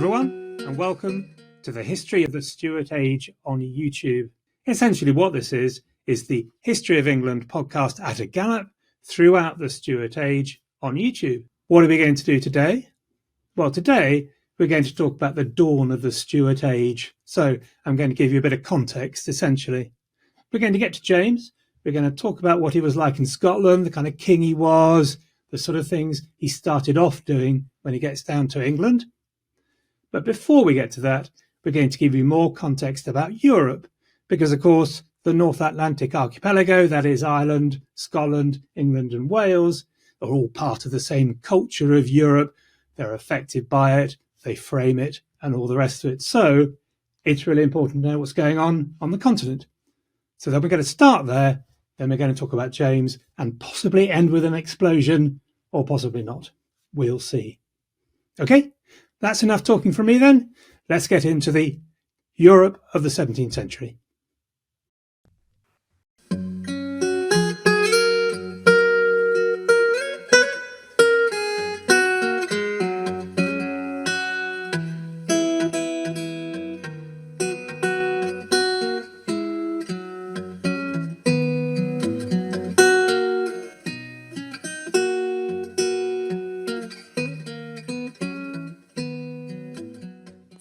everyone, and welcome to the History of the Stuart Age on YouTube. Essentially what this is the History of England podcast at a Gallop throughout the Stuart Age on YouTube. What are we going to do today? Well, today we're going to talk about the dawn of the Stuart Age. So I'm going to give you a bit of context, essentially. We're going to get to James. We're going to talk about what he was like in Scotland, the kind of king he was, the sort of things he started off doing when he gets down to England. But before we get to that, we're going to give you more context about Europe, because, of course, the North Atlantic archipelago, that is Ireland, Scotland, England and Wales, are all part of the same culture of Europe. They're affected by it, they frame it, and all the rest of it. So it's really important to know what's going on the continent. So then we're going to start there, then we're going to talk about James and possibly end with an explosion, or possibly not. We'll see. Okay? That's enough talking from me then. Let's get into the Europe of the 17th century.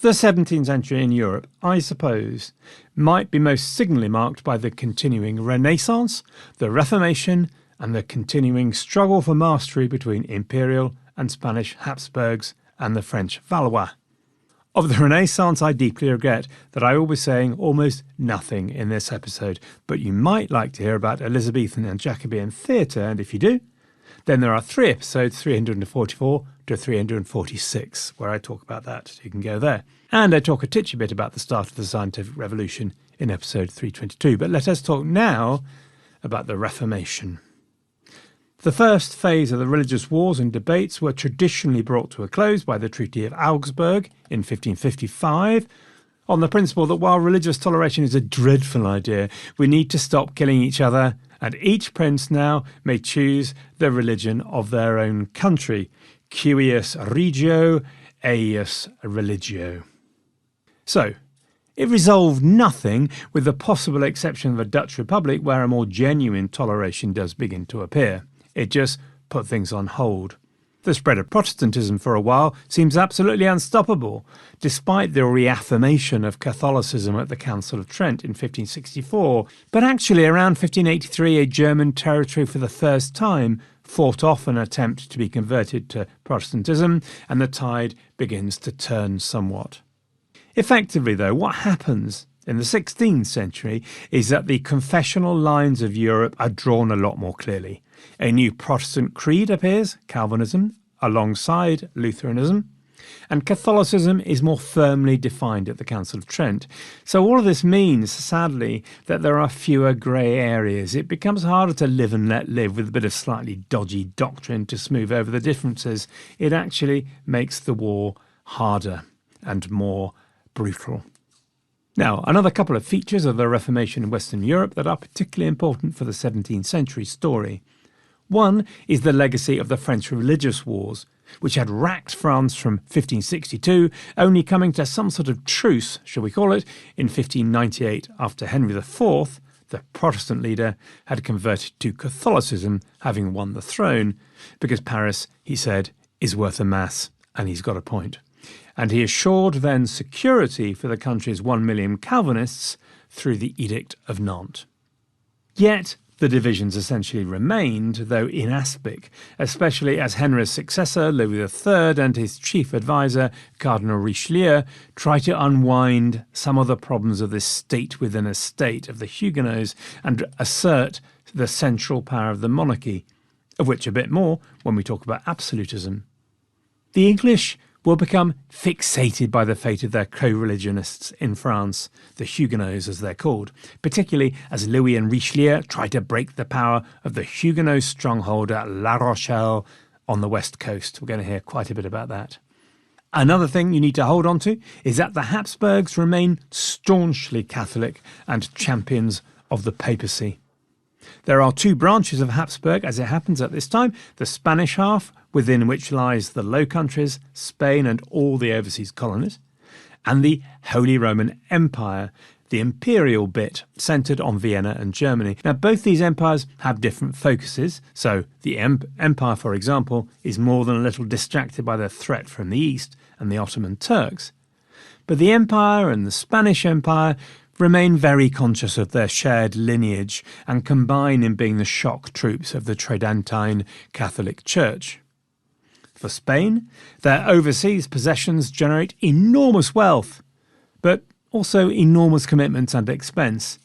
The 17th century in Europe, I suppose, might be most signally marked by the continuing Renaissance, the Reformation, and the continuing struggle for mastery between Imperial and Spanish Habsburgs and the French Valois. Of the Renaissance, I deeply regret that I will be saying almost nothing in this episode, but you might like to hear about Elizabethan and Jacobean theatre, and if you do, then there are 3 episodes, 344 to 346, where I talk about that. You can go there. And I talk a titchy bit about the start of the scientific revolution in episode 322. But let us talk now about the Reformation. The first phase of the religious wars and debates were traditionally brought to a close by the Treaty of Augsburg in 1555, on the principle that while religious toleration is a dreadful idea, we need to stop killing each other, and each prince now may choose the religion of their own country. Cuius regio, eius religio. So, it resolved nothing, with the possible exception of the Dutch Republic, where a more genuine toleration does begin to appear. It just put things on hold. The spread of Protestantism for a while seems absolutely unstoppable, despite the reaffirmation of Catholicism at the Council of Trent in 1564. But actually, around 1583, a German territory for the first time fought off an attempt to be converted to Protestantism, and the tide begins to turn somewhat. Effectively, though, what happens in the 16th century is that the confessional lines of Europe are drawn a lot more clearly. A new Protestant creed appears, Calvinism, alongside Lutheranism, and Catholicism is more firmly defined at the Council of Trent. So all of this means, sadly, that there are fewer grey areas. It becomes harder to live and let live with a bit of slightly dodgy doctrine to smooth over the differences. It actually makes the war harder and more brutal. Now, another couple of features of the Reformation in Western Europe that are particularly important for the 17th century story. One is the legacy of the French religious wars, which had racked France from 1562, only coming to some sort of truce, shall we call it, in 1598 after Henry IV, the Protestant leader, had converted to Catholicism, having won the throne, because Paris, he said, is worth a mass, and he's got a point. And he assured then security for the country's 1 million Calvinists through the Edict of Nantes. Yet the divisions essentially remained, though inaspic, especially as Henry's successor, Louis III, and his chief adviser, Cardinal Richelieu, tried to unwind some of the problems of this state within a state of the Huguenots and assert the central power of the monarchy, of which a bit more when we talk about absolutism. The English will become fixated by the fate of their co-religionists in France, the Huguenots as they're called, particularly as Louis and Richelieu try to break the power of the Huguenot stronghold at La Rochelle on the west coast. We're going to hear quite a bit about that. Another thing you need to hold on to is that the Habsburgs remain staunchly Catholic and champions of the papacy. There are two branches of Habsburg, as it happens at this time: the Spanish half, within which lies the Low Countries, Spain and all the overseas colonies, and the Holy Roman Empire, the imperial bit, centred on Vienna and Germany. Now, both these empires have different focuses. So the empire, for example, is more than a little distracted by the threat from the east and the Ottoman Turks. But the empire and the Spanish Empire remain very conscious of their shared lineage and combine in being the shock troops of the Tridentine Catholic Church. For Spain, their overseas possessions generate enormous wealth, but also enormous commitments and expense.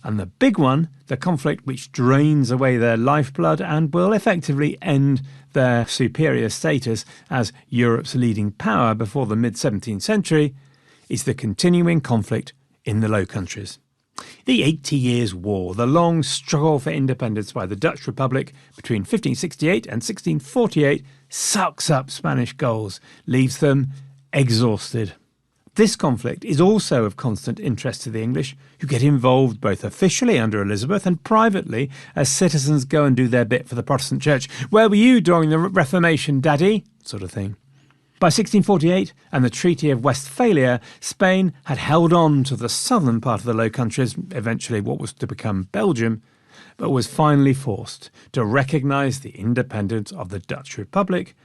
And the big one, the conflict which drains away their lifeblood and will effectively end their superior status as Europe's leading power before the mid-17th century, is the continuing conflict in the Low Countries. The 80 Years' War, the long struggle for independence by the Dutch Republic between 1568 and 1648, sucks up Spanish goals, leaves them exhausted. This conflict is also of constant interest to the English, who get involved both officially under Elizabeth and privately as citizens go and do their bit for the Protestant Church. Where were you during the Reformation, Daddy? Sort of thing. By 1648 and the Treaty of Westphalia, Spain had held on to the southern part of the Low Countries, eventually what was to become Belgium, but was finally forced to recognise the independence of the Dutch Republic,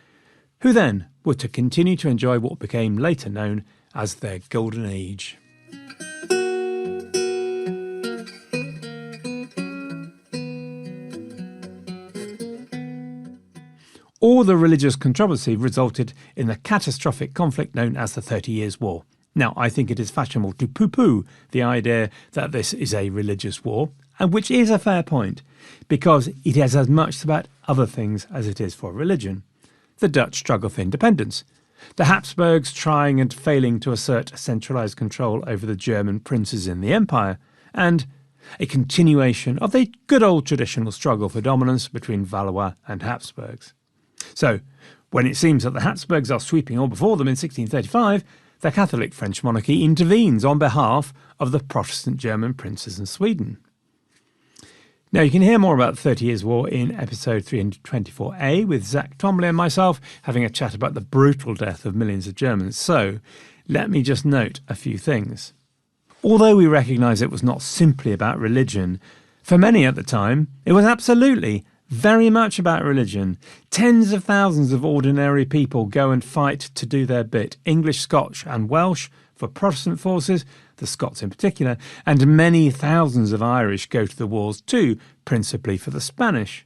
who then were to continue to enjoy what became later known as their Golden Age. All the religious controversy resulted in the catastrophic conflict known as the 30 Years' War. Now, I think it is fashionable to poo-poo the idea that this is a religious war, and which is a fair point, because it is as much about other things as it is for religion. The Dutch struggle for independence, the Habsburgs trying and failing to assert centralised control over the German princes in the empire, and a continuation of the good old traditional struggle for dominance between Valois and Habsburgs. So, when it seems that the Habsburgs are sweeping all before them in 1635, the Catholic French monarchy intervenes on behalf of the Protestant German princes in Sweden. Now, you can hear more about the 30 Years' War in episode 324A with Zach Tomley and myself having a chat about the brutal death of millions of Germans. So, let me just note a few things. Although we recognise it was not simply about religion, for many at the time, it was absolutely very much about religion. Tens of thousands of ordinary people go and fight to do their bit, English, Scotch and Welsh for Protestant forces, the Scots in particular, and many thousands of Irish go to the wars too, principally for the Spanish.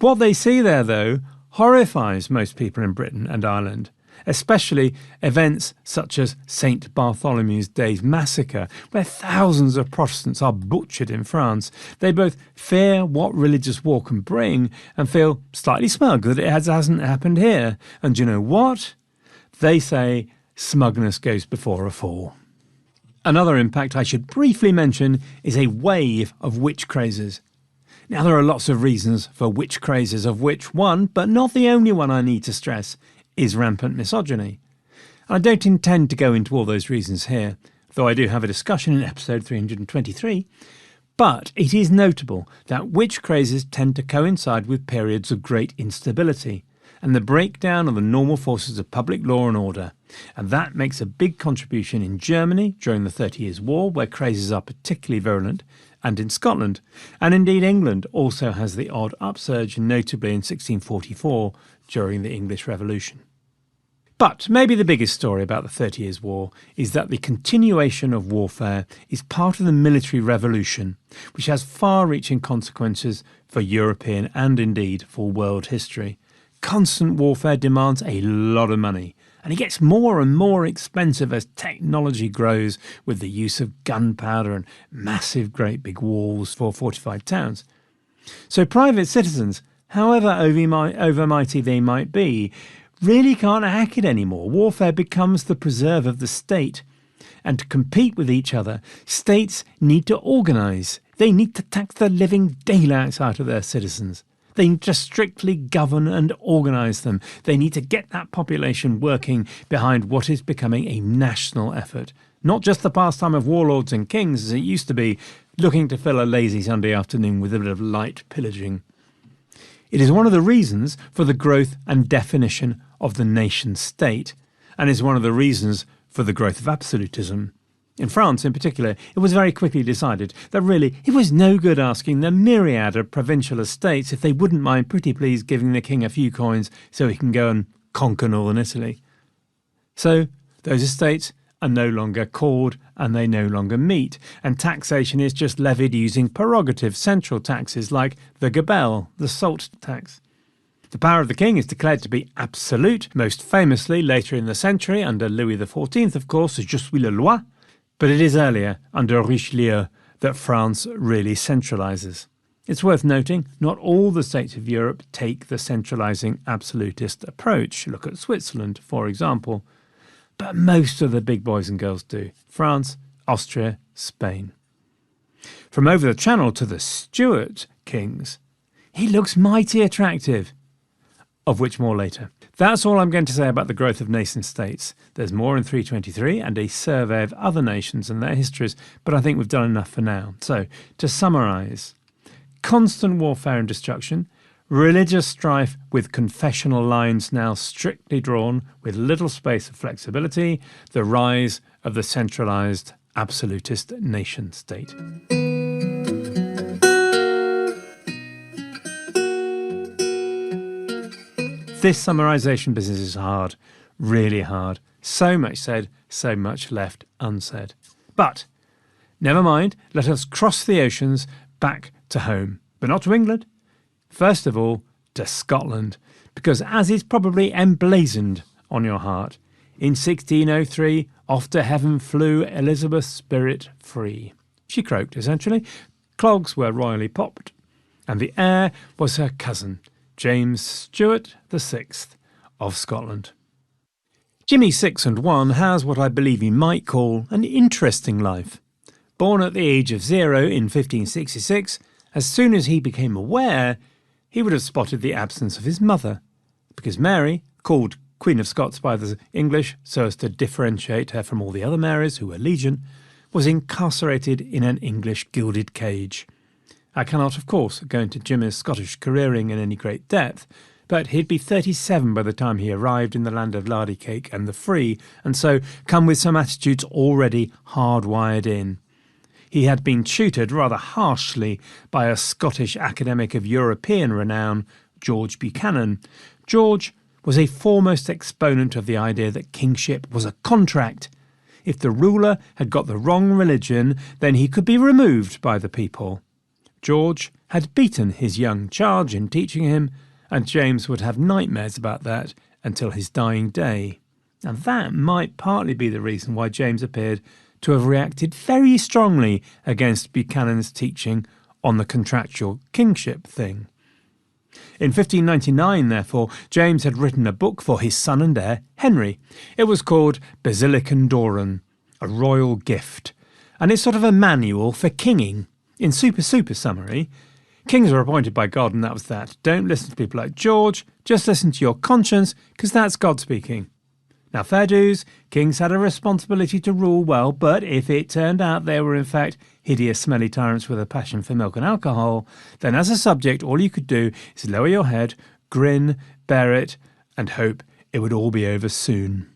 What they see there, though, horrifies most people in Britain and Ireland, especially events such as St. Bartholomew's Day's massacre, where thousands of Protestants are butchered in France. They both fear what religious war can bring and feel slightly smug that it hasn't happened here. And you know what? They say smugness goes before a fall. Another impact I should briefly mention is a wave of witch crazes. Now, there are lots of reasons for witch crazes, of which one, but not the only one I need to stress, is rampant misogyny. I don't intend to go into all those reasons here, though I do have a discussion in episode 323, but it is notable that witch crazes tend to coincide with periods of great instability and the breakdown of the normal forces of public law and order, and that makes a big contribution in Germany during the 30 Years' War, where crazes are particularly virulent, and in Scotland, and indeed England also has the odd upsurge, notably in 1644 during the English Revolution. But maybe the biggest story about the 30 Years' War is that the continuation of warfare is part of the military revolution, which has far-reaching consequences for European and indeed for world history. Constant warfare demands a lot of money, and it gets more and more expensive as technology grows with the use of gunpowder and massive great big walls for fortified towns. So private citizens, however overmighty they might be, really can't hack it anymore. Warfare becomes the preserve of the state. And to compete with each other, states need to organise. They need to tax the living daylights out of their citizens. They need to strictly govern and organise them. They need to get that population working behind what is becoming a national effort. Not just the pastime of warlords and kings as it used to be, looking to fill a lazy Sunday afternoon with a bit of light pillaging. It is one of the reasons for the growth and definition of the nation-state, and is one of the reasons for the growth of absolutism. In France, in particular, it was very quickly decided that really it was no good asking the myriad of provincial estates if they wouldn't mind pretty please giving the king a few coins so he can go and conquer northern Italy. So those estates are no longer called and they no longer meet, and taxation is just levied using prerogative central taxes like the gabelle, the salt tax. The power of the king is declared to be absolute, most famously later in the century under Louis XIV, of course, as Je suis le roi, but it is earlier, under Richelieu, that France really centralises. It's worth noting, not all the states of Europe take the centralising absolutist approach. Look at Switzerland, for example. But most of the big boys and girls do. France, Austria, Spain. From over the channel to the Stuart kings, he looks mighty attractive, of which more later. That's all I'm going to say about the growth of nation states. There's more in 323 and a survey of other nations and their histories, but I think we've done enough for now. So, to summarise, constant warfare and destruction, religious strife with confessional lines now strictly drawn with little space of flexibility, the rise of the centralised absolutist nation-state. This summarisation business is hard, really hard. So much said, so much left unsaid. But, never mind, let us cross the oceans back to home. But not to England. First of all, to Scotland, because as is probably emblazoned on your heart, in 1603, off to heaven flew Elizabeth's spirit free. She croaked, essentially. Clogs were royally popped, and the heir was her cousin, James Stuart VI of Scotland. Jimmy 6 and 1 has what I believe you might call an interesting life. Born at the age of 0 in 1566, as soon as he became aware, he would have spotted the absence of his mother, because Mary, called Queen of Scots by the English so as to differentiate her from all the other Marys who were legion, was incarcerated in an English gilded cage. I cannot, of course, go into Jimmy's Scottish careering in any great depth, but he'd be 37 by the time he arrived in the land of lardy cake and the free, and so come with some attitudes already hardwired in. He had been tutored rather harshly by a Scottish academic of European renown, George Buchanan. George was a foremost exponent of the idea that kingship was a contract. If the ruler had got the wrong religion, then he could be removed by the people. George had beaten his young charge in teaching him, and James would have nightmares about that until his dying day. And that might partly be the reason why James appeared to have reacted very strongly against Buchanan's teaching on the contractual kingship thing. In 1599, therefore, James had written a book for his son and heir, Henry. It was called Basilican Doran, a royal gift, and it's sort of a manual for kinging. In super summary, kings are appointed by God and that was that. Don't listen to people like George, just listen to your conscience, because that's God speaking. Now, fair dues, kings had a responsibility to rule well, but if it turned out they were in fact hideous, smelly tyrants with a passion for milk and alcohol, then as a subject all you could do is lower your head, grin, bear it, and hope it would all be over soon.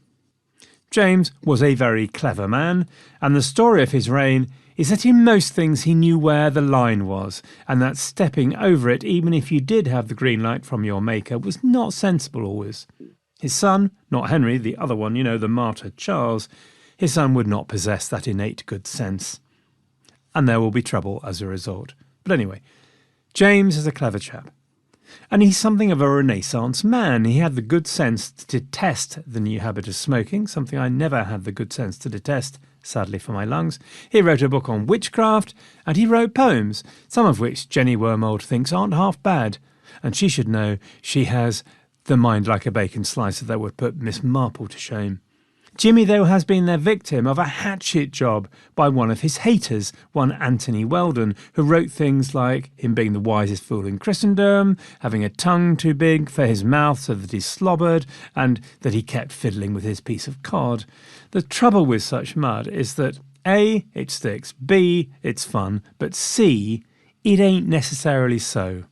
James was a very clever man, and the story of his reign is that in most things he knew where the line was, and that stepping over it, even if you did have the green light from your maker, was not sensible always. His son, not Henry, the other one, the martyr Charles, his son would not possess that innate good sense. And there will be trouble as a result. But anyway, James is a clever chap. And he's something of a Renaissance man. He had the good sense to detest the new habit of smoking, something I never had the good sense to detest, sadly for my lungs. He wrote a book on witchcraft, and he wrote poems, some of which Jenny Wormold thinks aren't half bad. And she should know she has the mind like a bacon slicer that would put Miss Marple to shame. Jimmy, though, has been the victim of a hatchet job by one of his haters, one Anthony Weldon, who wrote things like him being the wisest fool in Christendom, having a tongue too big for his mouth so that he slobbered, and that he kept fiddling with his piece of cod. The trouble with such mud is that A, it sticks, B, it's fun, but C, it ain't necessarily so.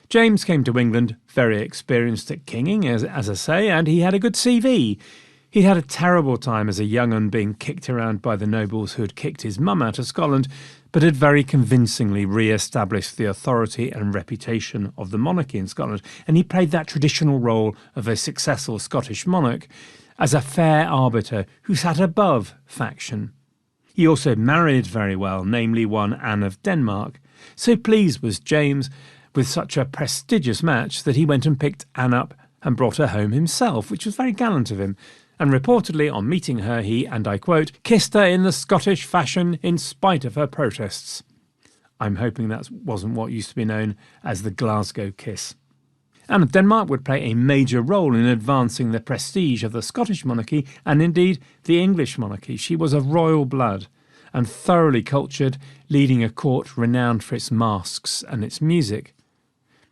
James came to England very experienced at kinging, as I say, and he had a good CV. He'd had a terrible time as a young un being kicked around by the nobles who had kicked his mum out of Scotland, but had very convincingly re-established the authority and reputation of the monarchy in Scotland, and he played that traditional role of a successful Scottish monarch as a fair arbiter who sat above faction. He also married very well, namely one Anne of Denmark. So pleased was James with such a prestigious match that he went and picked Anne up and brought her home himself, which was very gallant of him. And reportedly, on meeting her, he, and I quote, kissed her in the Scottish fashion in spite of her protests. I'm hoping that wasn't what used to be known as the Glasgow kiss. Anne of Denmark would play a major role in advancing the prestige of the Scottish monarchy and indeed the English monarchy. She was of royal blood and thoroughly cultured, leading a court renowned for its masques and its music.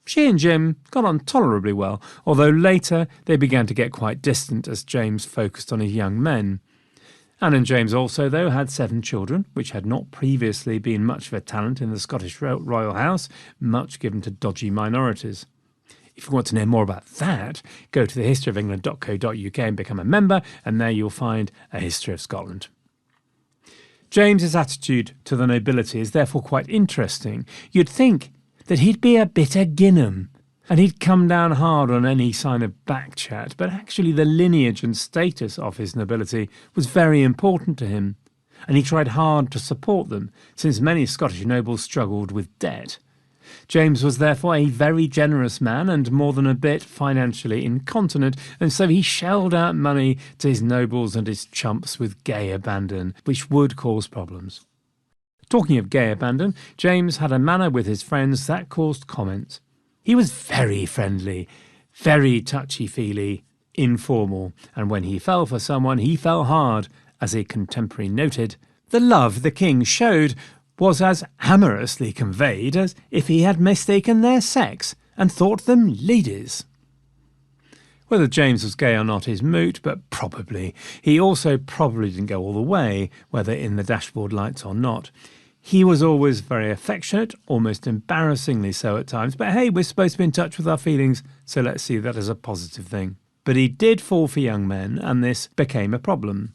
She and Jim got on tolerably well, although later they began to get quite distant as James focused on his young men. Anne and James also, though, had 7 children, which had not previously been much of a talent in the Scottish royal house, much given to dodgy minorities. If you want to know more about that, go to thehistoryofengland.co.uk and become a member, and there you'll find a history of Scotland. James's attitude to the nobility is therefore quite interesting. You'd think that he'd be a bit of Ginham, and he'd come down hard on any sign of backchat, but actually the lineage and status of his nobility was very important to him, and he tried hard to support them, since many Scottish nobles struggled with debt. James was therefore a very generous man and more than a bit financially incontinent, and so he shelled out money to his nobles and his chumps with gay abandon, which would cause problems. Talking of gay abandon, James had a manner with his friends that caused comment. He was very friendly, very touchy-feely, informal, and when he fell for someone, he fell hard. As a contemporary noted, the love the king showed was as amorously conveyed as if he had mistaken their sex and thought them ladies. Whether James was gay or not is moot, but probably. He also probably didn't go all the way, whether in the dashboard lights or not. He was always very affectionate, almost embarrassingly so at times, but hey, we're supposed to be in touch with our feelings, so let's see that as a positive thing. But he did fall for young men, and this became a problem.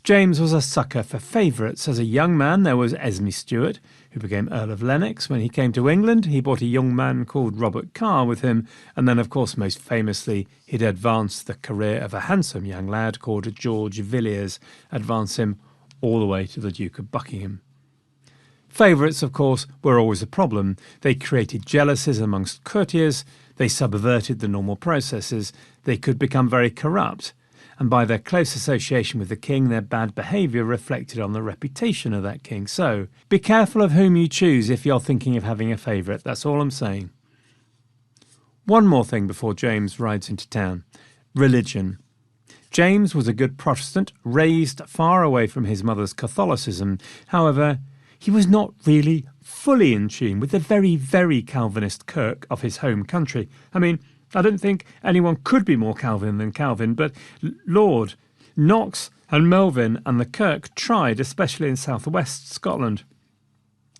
James was a sucker for favourites. As a young man, there was Esme Stuart, who became Earl of Lennox. When he came to England, he brought a young man called Robert Carr with him, and then, of course, most famously, he'd advanced the career of a handsome young lad called George Villiers, advanced him all the way to the Duke of Buckingham. Favourites, of course, were always a problem. They created jealousies amongst courtiers, they subverted the normal processes, they could become very corrupt, and by their close association with the king, their bad behaviour reflected on the reputation of that king. So, be careful of whom you choose if you're thinking of having a favourite, that's all I'm saying. One more thing before James rides into town. Religion. James was a good Protestant, raised far away from his mother's Catholicism. However, he was not really fully in tune with the very, very Calvinist Kirk of his home country. I mean, I don't think anyone could be more Calvin than Calvin, but Lord, Knox and Melvin and the Kirk tried, especially in southwest Scotland.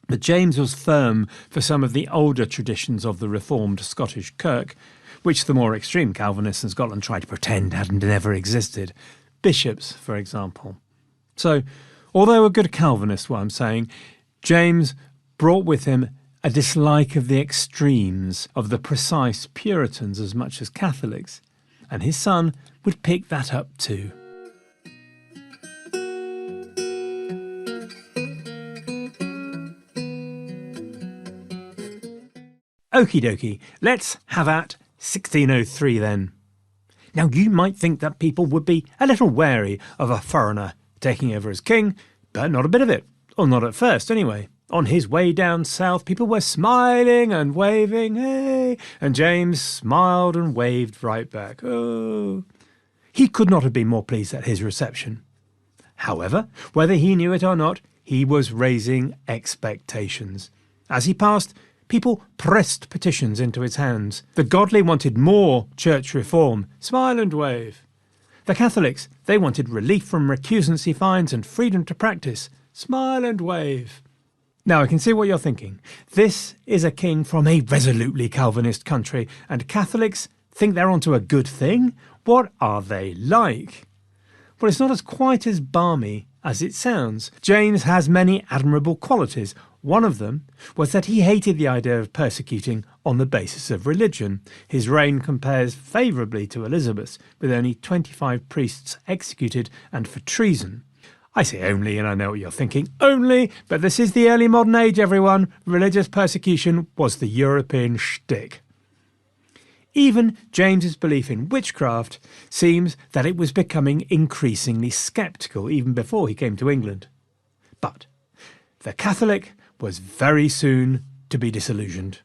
But James was firm for some of the older traditions of the reformed Scottish Kirk, which the more extreme Calvinists in Scotland tried to pretend hadn't ever existed. Bishops, for example. So, although a good Calvinist, what I'm saying, James brought with him a dislike of the extremes, of the precise Puritans as much as Catholics, and his son would pick that up too. Okie dokie, let's have at 1603 then. Now you might think that people would be a little wary of a foreigner taking over as king, but not a bit of it, or not at first anyway. On his way down south, people were smiling and waving, hey, and James smiled and waved right back, oh. He could not have been more pleased at his reception. However, whether he knew it or not, he was raising expectations. As he passed, people pressed petitions into his hands. The godly wanted more church reform. Smile and wave. The Catholics, they wanted relief from recusancy fines and freedom to practice. Smile and wave. Now I can see what you're thinking. This is a king from a resolutely Calvinist country, and Catholics think they're onto a good thing? What are they like? Well, it's not as quite as balmy as it sounds. James has many admirable qualities. One of them was that he hated the idea of persecuting on the basis of religion. His reign compares favourably to Elizabeth's, with only 25 priests executed and for treason. I say only, and I know what you're thinking. Only, but this is the early modern age, everyone. Religious persecution was the European shtick. Even James's belief in witchcraft seems that it was becoming increasingly sceptical even before he came to England. But the Catholic was very soon to be disillusioned.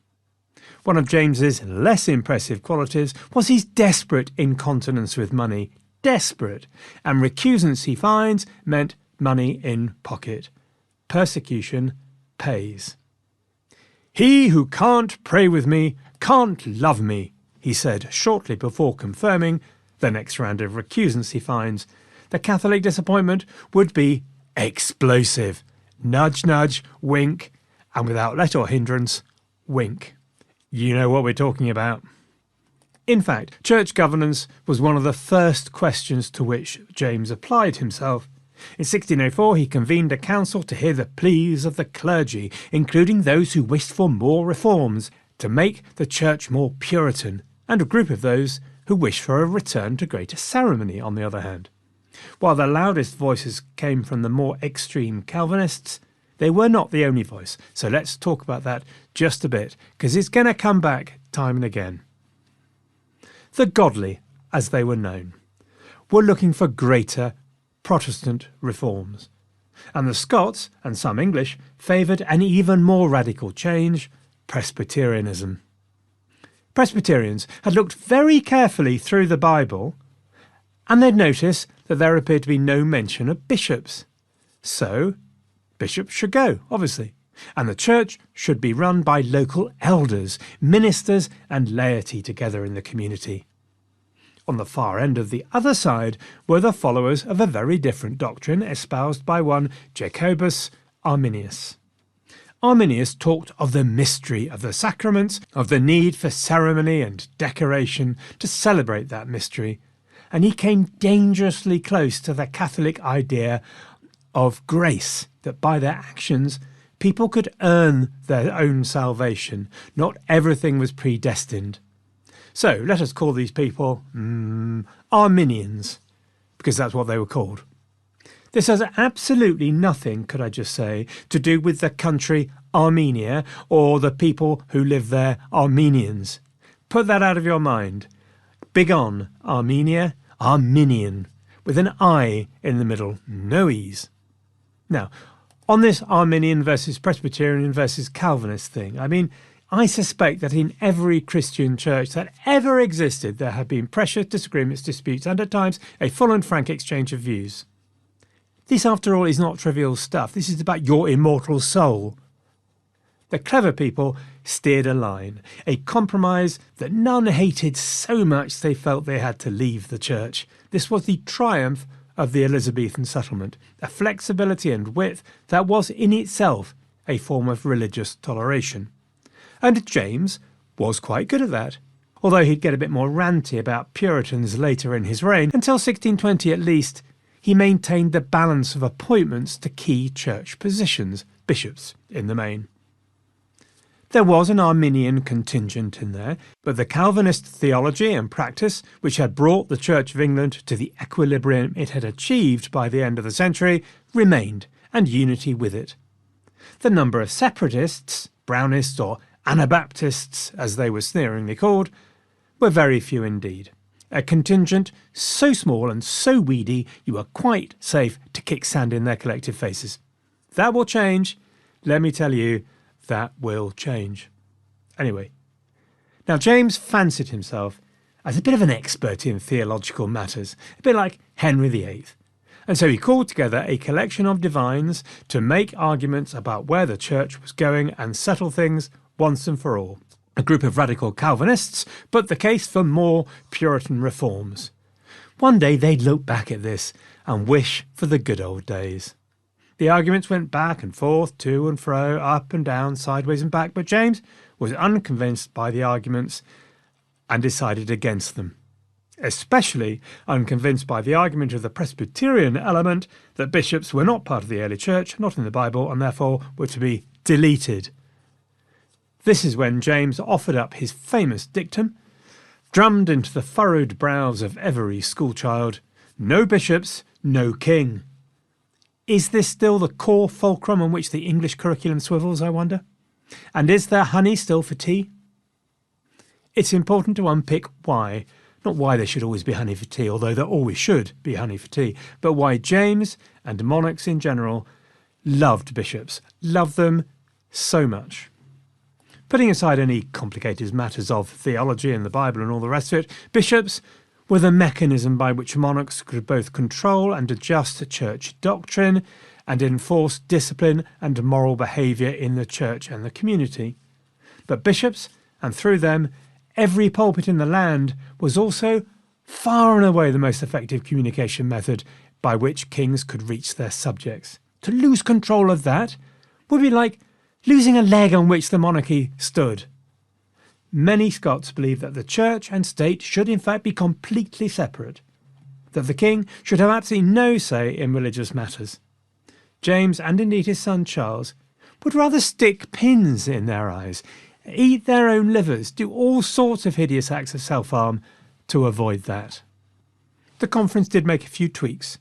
One of James's less impressive qualities was his desperate incontinence with money. Desperate. And recusancy fines meant money in pocket. Persecution pays. "He who can't pray with me can't love me," he said shortly before confirming the next round of recusancy fines. The Catholic disappointment would be explosive. Nudge, nudge, wink, and without let or hindrance, wink. You know what we're talking about. In fact, church governance was one of the first questions to which James applied himself. In 1604 he convened a council to hear the pleas of the clergy, including those who wished for more reforms, to make the church more Puritan, and a group of those who wished for a return to greater ceremony, on the other hand. While the loudest voices came from the more extreme Calvinists, they were not the only voice, so let's talk about that just a bit, because it's going to come back time and again. The godly, as they were known, were looking for greater Protestant reforms, and the Scots, and some English, favoured an even more radical change, Presbyterianism. Presbyterians had looked very carefully through the Bible, and they'd noticed that there appeared to be no mention of bishops. So, bishops should go, obviously, and the church should be run by local elders, ministers and laity together in the community. On the far end of the other side were the followers of a very different doctrine espoused by one Jacobus Arminius. Arminius talked of the mystery of the sacraments, of the need for ceremony and decoration to celebrate that mystery, and he came dangerously close to the Catholic idea of grace, that by their actions people could earn their own salvation. Not everything was predestined. So let us call these people Arminians, because that's what they were called. This has absolutely nothing, could I just say, to do with the country Armenia or the people who live there, Armenians. Put that out of your mind. Begone, Armenia, Arminian, with an I in the middle, no E's. Now, on this Arminian versus Presbyterian versus Calvinist thing, I suspect that in every Christian church that ever existed there have been pressure, disagreements, disputes, and at times a full and frank exchange of views. This, after all, is not trivial stuff. This is about your immortal soul. The clever people steered a line, a compromise that none hated so much they felt they had to leave the church. This was the triumph of the Elizabethan settlement, a flexibility and width that was in itself a form of religious toleration. And James was quite good at that, although he'd get a bit more ranty about Puritans later in his reign. Until 1620 at least, he maintained the balance of appointments to key church positions, bishops in the main. There was an Arminian contingent in there, but the Calvinist theology and practice, which had brought the Church of England to the equilibrium it had achieved by the end of the century, remained, and unity with it. The number of separatists, Brownists or Anabaptists, as they were sneeringly called, were very few indeed. A contingent so small and so weedy you were quite safe to kick sand in their collective faces. That will change. Let me tell you, that will change. Anyway, now James fancied himself as a bit of an expert in theological matters, a bit like Henry VIII. And so he called together a collection of divines to make arguments about where the church was going and settle things once and for all. A group of radical Calvinists put the case for more Puritan reforms. One day they'd look back at this and wish for the good old days. The arguments went back and forth, to and fro, up and down, sideways and back, but James was unconvinced by the arguments and decided against them. Especially unconvinced by the argument of the Presbyterian element that bishops were not part of the early church, not in the Bible, and therefore were to be deleted. This is when James offered up his famous dictum, drummed into the furrowed brows of every schoolchild: no bishops, no king. Is this still the core fulcrum on which the English curriculum swivels, I wonder? And is there honey still for tea? It's important to unpick why. Not why there should always be honey for tea, although there always should be honey for tea, but why James and monarchs in general loved bishops, loved them so much. Putting aside any complicated matters of theology and the Bible and all the rest of it, bishops were the mechanism by which monarchs could both control and adjust church doctrine and enforce discipline and moral behaviour in the church and the community. But bishops, and through them, every pulpit in the land, was also far and away the most effective communication method by which kings could reach their subjects. To lose control of that would be like losing a leg on which the monarchy stood. Many Scots believe that the church and state should in fact be completely separate, that the king should have absolutely no say in religious matters. James, and indeed his son Charles, would rather stick pins in their eyes, eat their own livers, do all sorts of hideous acts of self-harm to avoid that. The conference did make a few tweaks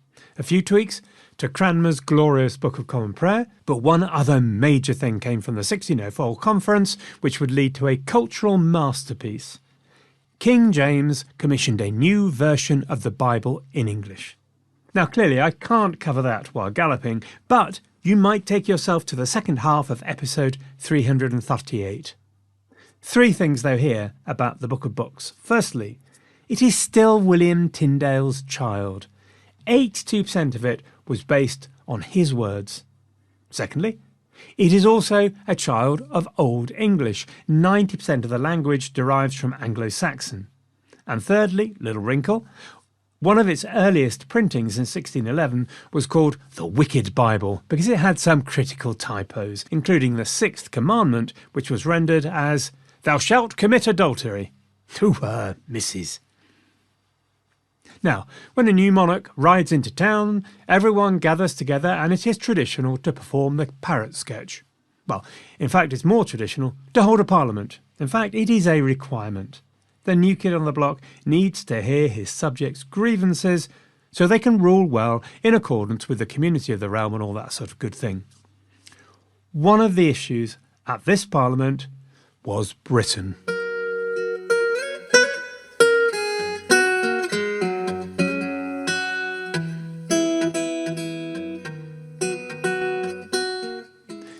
to Cranmer's glorious Book of Common Prayer, but one other major thing came from the 1604 conference, which would lead to a cultural masterpiece. King James commissioned a new version of the Bible in English. Now clearly I can't cover that while galloping, but you might take yourself to the second half of episode 338. 3 things though here about the Book of Books. Firstly, it is still William Tyndale's child. 82% of it was based on his words. Secondly, it is also a child of Old English. 90% of the language derives from Anglo-Saxon. And thirdly, little wrinkle, one of its earliest printings in 1611 was called the Wicked Bible because it had some critical typos, including the 6th commandment, which was rendered as "Thou shalt commit adultery." To her, Mrs. Now, when a new monarch rides into town, everyone gathers together and it is traditional to perform the parrot sketch. Well, in fact, it's more traditional to hold a parliament. In fact, it is a requirement. The new kid on the block needs to hear his subjects' grievances so they can rule well in accordance with the community of the realm and all that sort of good thing. One of the issues at this parliament was Britain.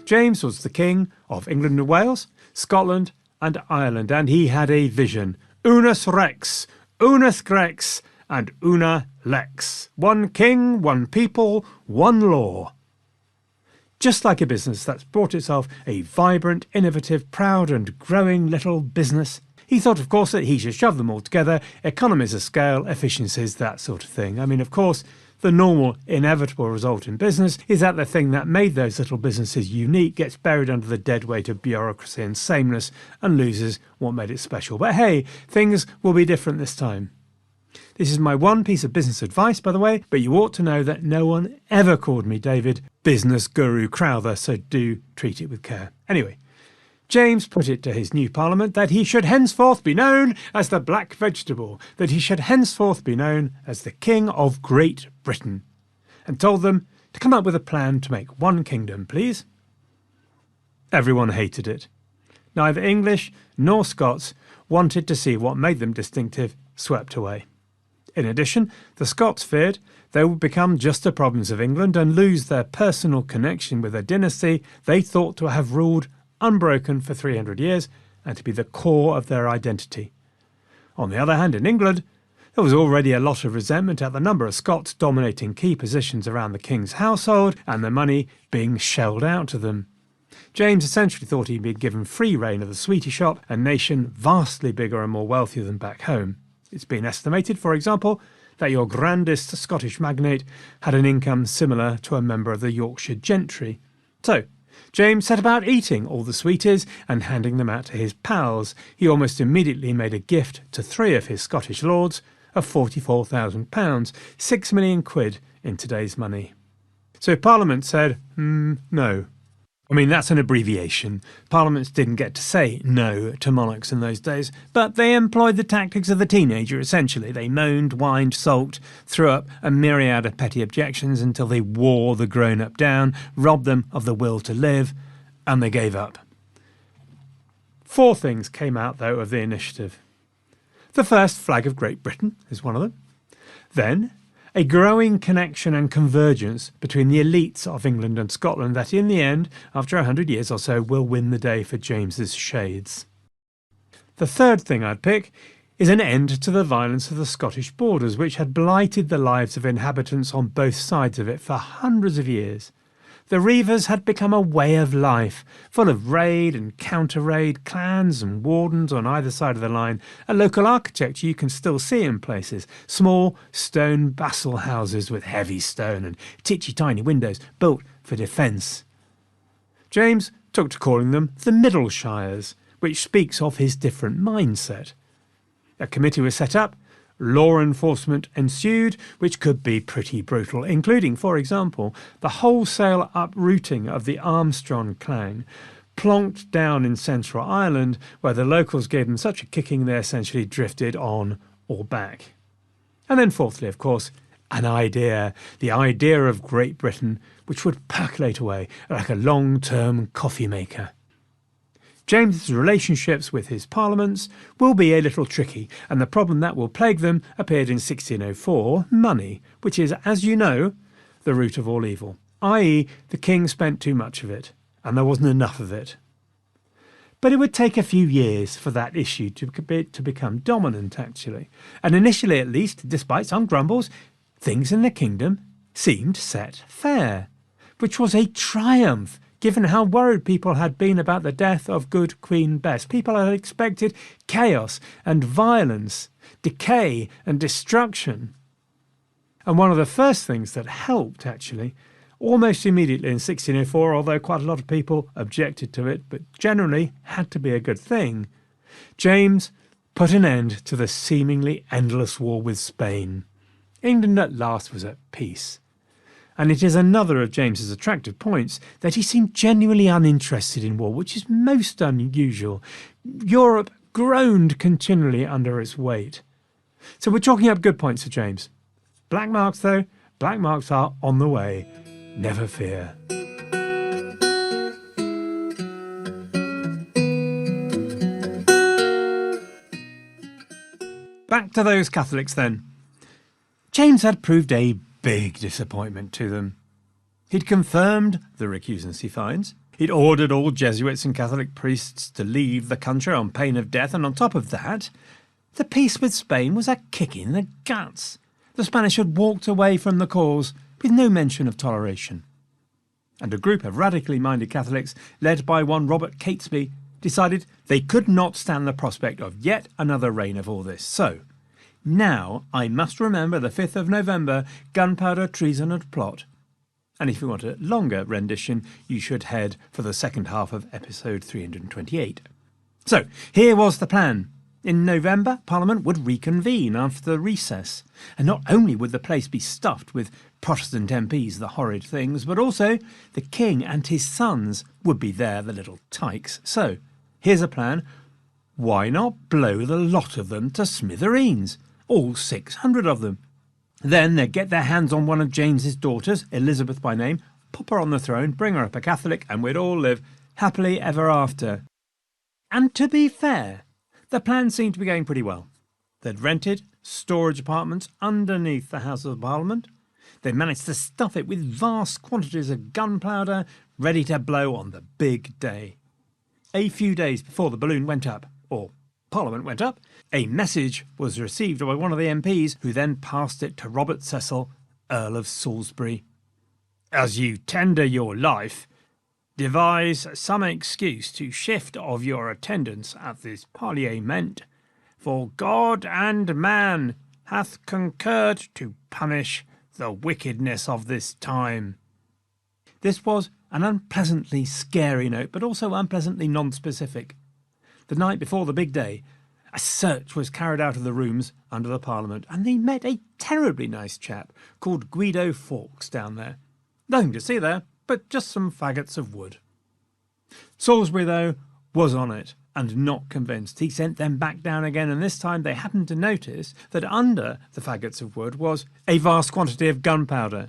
James was the king of England and Wales, Scotland and Ireland, and he had a vision. Unus Rex, Unus Grex, and Una Lex. One king, one people, one law. Just like a business that's brought itself a vibrant, innovative, proud and growing little business, he thought, of course, that he should shove them all together, economies of scale, efficiencies, that sort of thing. I mean, of course, the normal, inevitable result in business is that the thing that made those little businesses unique gets buried under the dead weight of bureaucracy and sameness and loses what made it special. But hey, things will be different this time. This is my one piece of business advice, by the way, but you ought to know that no one ever called me David Business Guru Crowther, so do treat it with care. Anyway, James put it to his new parliament that he should henceforth be known as the Black Vegetable, that he should henceforth be known as the King of Great Britain, and told them to come up with a plan to make one kingdom, please. Everyone hated it. Neither English nor Scots wanted to see what made them distinctive swept away. In addition, the Scots feared they would become just the problems of England and lose their personal connection with a dynasty they thought to have ruled unbroken for 300 years and to be the core of their identity. On the other hand, in England, there was already a lot of resentment at the number of Scots dominating key positions around the king's household and the money being shelled out to them. James essentially thought he'd been given free rein of the sweetie shop, a nation vastly bigger and more wealthy than back home. It's been estimated, for example, that your grandest Scottish magnate had an income similar to a member of the Yorkshire gentry. So, James set about eating all the sweeties and handing them out to his pals. He almost immediately made a gift to 3 of his Scottish lords of £44,000, 6 million quid in today's money. So Parliament said, no. I mean, that's an abbreviation. Parliaments didn't get to say no to monarchs in those days, but they employed the tactics of the teenager, essentially. They moaned, whined, sulked, threw up a myriad of petty objections until they wore the grown-up down, robbed them of the will to live, and they gave up. 4 things came out, though, of the initiative. The first flag of Great Britain is one of them. Then, a growing connection and convergence between the elites of England and Scotland that in the end, after 100 years or so, will win the day for James's shades. The third thing I'd pick is an end to the violence of the Scottish borders, which had blighted the lives of inhabitants on both sides of it for hundreds of years. The Reivers had become a way of life, full of raid and counter-raid, clans and wardens on either side of the line, a local architecture you can still see in places, small stone basel houses with heavy stone and titchy-tiny windows built for defence. James took to calling them the Middle Shires, which speaks of his different mindset. A committee was set up. Law enforcement ensued, which could be pretty brutal, including, for example, the wholesale uprooting of the Armstrong clan, plonked down in Central Ireland, where the locals gave them such a kicking they essentially drifted on or back. And then fourthly, of course, an idea, the idea of Great Britain, which would percolate away like a long-term coffee maker. James's relationships with his parliaments will be a little tricky, and the problem that will plague them appeared in 1604, money, which is, as you know, the root of all evil, i.e. the king spent too much of it, and there wasn't enough of it. But it would take a few years for that issue to become dominant, actually, and initially at least, despite some grumbles, things in the kingdom seemed set fair, which was a triumph given how worried people had been about the death of Good Queen Bess. People had expected chaos and violence, decay and destruction. And one of the first things that helped, actually, almost immediately in 1604, although quite a lot of people objected to it, but generally had to be a good thing, James put an end to the seemingly endless war with Spain. England at last was at peace. And it is another of James's attractive points that he seemed genuinely uninterested in war, which is most unusual. Europe groaned continually under its weight. So we're chalking up good points for James. Black marks, though, black marks are on the way. Never fear. Back to those Catholics, then. James had proved a big disappointment to them. He'd confirmed the recusancy fines. He'd ordered all Jesuits and Catholic priests to leave the country on pain of death, and on top of that, the peace with Spain was a kick in the guts. The Spanish had walked away from the cause with no mention of toleration. And a group of radically minded Catholics, led by one Robert Catesby, decided they could not stand the prospect of yet another reign of all this. So, now I must remember the 5th of November, Gunpowder, Treason and Plot. And if you want a longer rendition, you should head for the second half of episode 328. So, here was the plan. In November, Parliament would reconvene after the recess. And not only would the place be stuffed with Protestant MPs, the horrid things, but also the king and his sons would be there, the little tykes. So, here's a plan. Why not blow the lot of them to smithereens? All 600 of them. Then they'd get their hands on one of James's daughters, Elizabeth by name, pop her on the throne, bring her up a Catholic, and we'd all live happily ever after. And to be fair, the plan seemed to be going pretty well. They'd rented storage apartments underneath the House of Parliament. They'd managed to stuff it with vast quantities of gunpowder, ready to blow on the big day. A few days before the balloon went up, or Parliament went up. A message was received by one of the MPs, who then passed it to Robert Cecil, Earl of Salisbury. As you tender your life, devise some excuse to shift of your attendance at this Parliament, for God and man hath concurred to punish the wickedness of this time. This was an unpleasantly scary note, but also unpleasantly non-specific. The night before the big day, a search was carried out of the rooms under the Parliament, and they met a terribly nice chap called Guido Fawkes down there. Nothing to see there, but just some faggots of wood. Salisbury, though, was on it and not convinced. He sent them back down again, and this time they happened to notice that under the faggots of wood was a vast quantity of gunpowder.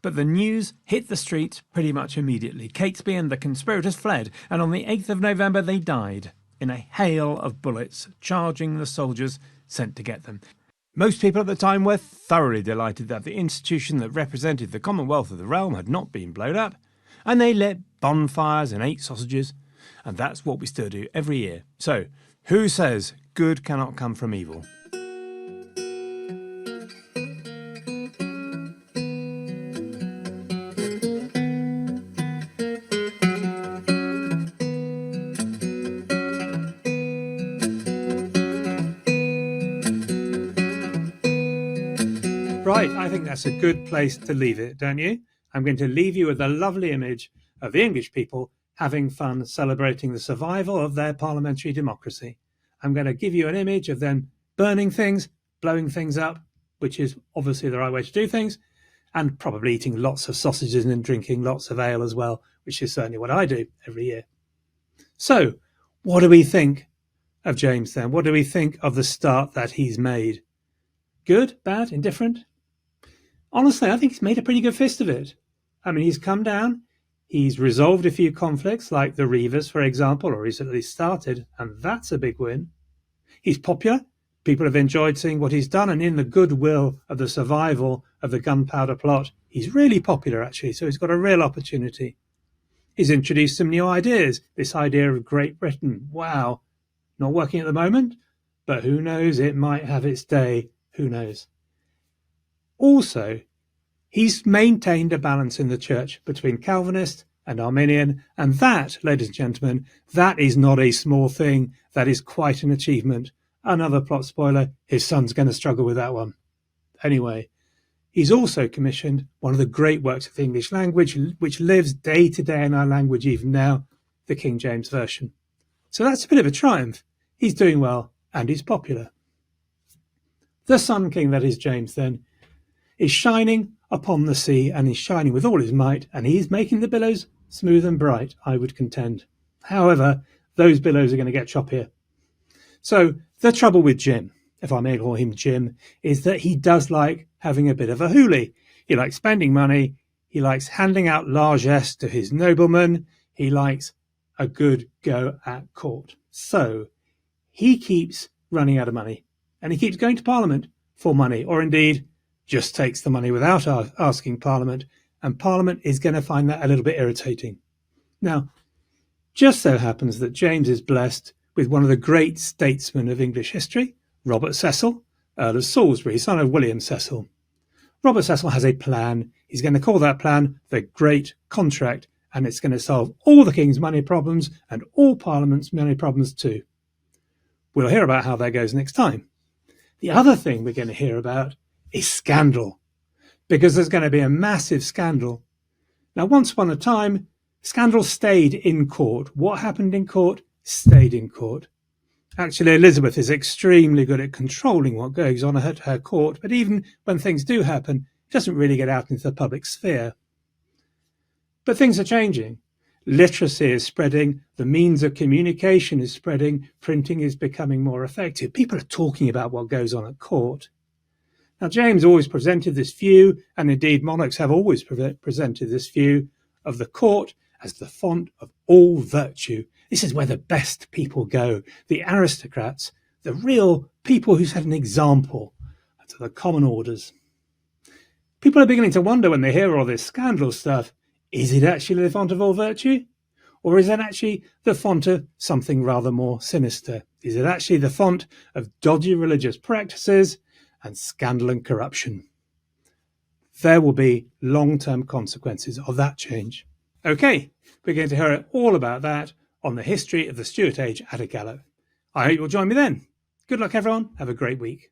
But the news hit the streets pretty much immediately. Catesby and the conspirators fled, and on the 8th of November they died in a hail of bullets charging the soldiers sent to get them. Most people at the time were thoroughly delighted that the institution that represented the Commonwealth of the realm had not been blown up, and they lit bonfires and ate sausages, and that's what we still do every year. So, who says good cannot come from evil? Right, I think that's a good place to leave it, don't you? I'm going to leave you with a lovely image of the English people having fun celebrating the survival of their parliamentary democracy. I'm going to give you an image of them burning things, blowing things up, which is obviously the right way to do things, and probably eating lots of sausages and drinking lots of ale as well, which is certainly what I do every year. So, what do we think of James then? What do we think of the start that he's made? Good, bad, indifferent? Honestly, I think he's made a pretty good fist of it. I mean, he's come down, he's resolved a few conflicts, like the Reivers, for example, or he's at least started, and that's a big win. He's popular. People have enjoyed seeing what he's done, and in the goodwill of the survival of the Gunpowder Plot, he's really popular, actually, so he's got a real opportunity. He's introduced some new ideas. This idea of Great Britain, wow, not working at the moment, but who knows, it might have its day, who knows. Also, he's maintained a balance in the church between Calvinist and Arminian, and that, ladies and gentlemen, that is not a small thing. That is quite an achievement. Another plot spoiler, his son's going to struggle with that one. Anyway, he's also commissioned one of the great works of the English language, which lives day to day in our language even now, the King James Version. So that's a bit of a triumph. He's doing well, and he's popular. The Sun King, that is James, then, is shining upon the sea, and he's shining with all his might, and he is making the billows smooth and bright, I would contend. However, those billows are going to get choppier. So the trouble with Jim, if I may call him Jim, is that he does like having a bit of a hoolie. He likes spending money, he likes handing out largesse to his noblemen, he likes a good go at court. So he keeps running out of money, and he keeps going to Parliament for money, or indeed just takes the money without asking Parliament, and Parliament is going to find that a little bit irritating. Now, just so happens that James is blessed with one of the great statesmen of English history, Robert Cecil, Earl of Salisbury, son of William Cecil. Robert Cecil has a plan. He's going to call that plan the Great Contract, and it's going to solve all the King's money problems and all Parliament's money problems too. We'll hear about how that goes next time. The other thing we're going to hear about is scandal, because there's going to be a massive scandal. Now, once upon a time, scandal stayed in court. What happened in court stayed in court. Actually, Elizabeth is extremely good at controlling what goes on at her court, but even when things do happen, it doesn't really get out into the public sphere. But things are changing. Literacy is spreading, the means of communication is spreading, printing is becoming more effective. People are talking about what goes on at court. Now, James always presented this view, and indeed monarchs have always presented this view of the court as the font of all virtue. This is where the best people go, the aristocrats, the real people who set an example to the common orders. People are beginning to wonder when they hear all this scandal stuff, is it actually the font of all virtue? Or is it actually the font of something rather more sinister? Is it actually the font of dodgy religious practices and scandal and corruption? There will be long-term consequences of that change. Okay, we're going to hear all about that on the history of the Stuart age at a Gallop. I hope you'll join me then. Good luck, everyone. Have a great week.